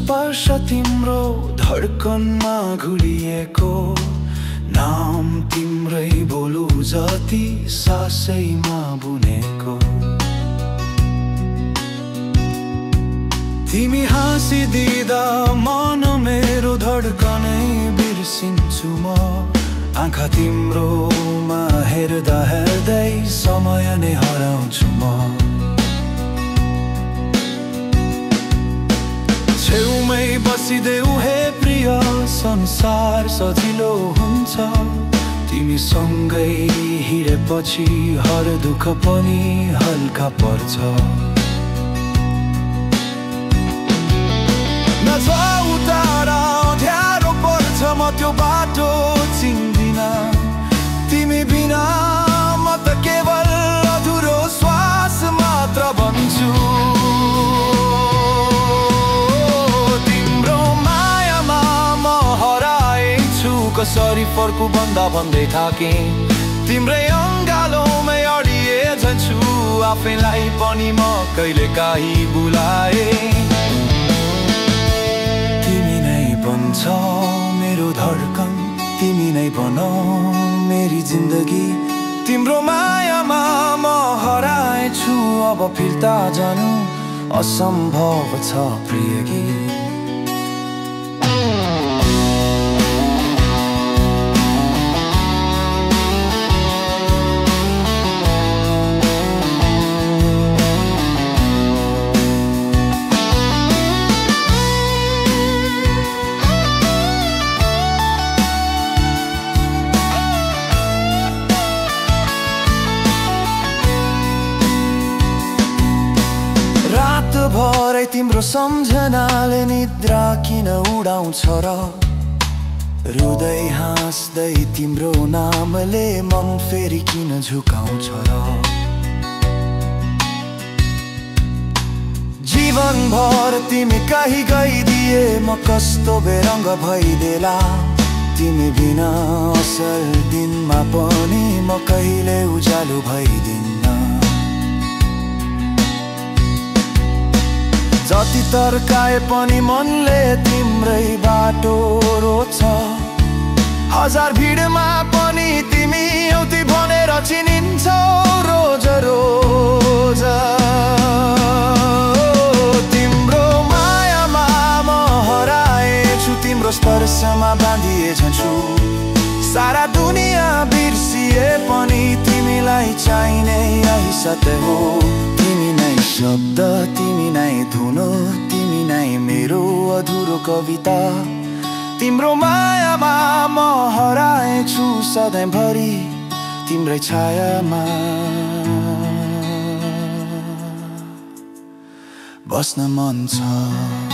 स्पर्श तिम्रो धड्कनमा घुलिएको नाम तिम्रै बोलु जति सासैमा बुनेको तिमी हाँसिदिँदा मन मेरो धड्कनै बिर्सिन्छु म आँखा तिम्रोमा हेर्दा हेर्दै समय नै हराउँछु म छेउमै बसिदेऊ हे प्रिय संसार सजिलो हुन्छ तिमी सँगै हिँडेपछि हर दुःख पनि हल्का पर्छ उतार अँध्यारो पर्छ म त्यो बाटो चिन्दिन तिमी बिना म त केवल अधुरो श्वास मात्र बन्छु तिम्रो मायामा म हराएछु कसरी फर्कु भन्दा भन्दै थाके तिम्रै अङ्गालोमै अडिए जान्छु आफैलाई पनि म कहिलेकाहीँ बुलाए मेरो धड्कन तिमी नै बनाऊ मेरी जिन्दगी तिम्रो मायामा म हराएछु अब फिर्ता जानु असम्भव छ प्रिय गीत भरै तिम्रो सम्झनाले निद्रा किन उडाउँछ र रुँदै हाँस्दै तिम्रो नामले मन फेरि किन झुकाउँछ र जीवनभर तिमी कहीँ गइदिए म कस्तो बेरङ्ग भइदेला तिमी बिना असल दिनमा पनि म कहिले उज्यालो भइदिन्न जति तर्काए पनि मनले तिम्रै बाटो रोज्छ हजार भिडमा पनि तिमी एउटी भनेर चिनिन्छौ रोज रोज तिम्रो मायामा म हराएछु तिम्रो स्पर्शमा बाँधिए छु सारा दुनियाँ बिर्सिए पनि तिमीलाई चाहिने यही सत्य हो तिमी नै शब्द तिमी नै धुन तिमी नै मेरो अधुरो कविता तिम्रो मायामा म हराएछु सधैँभरि तिम्रै छायामा बस्न मन छ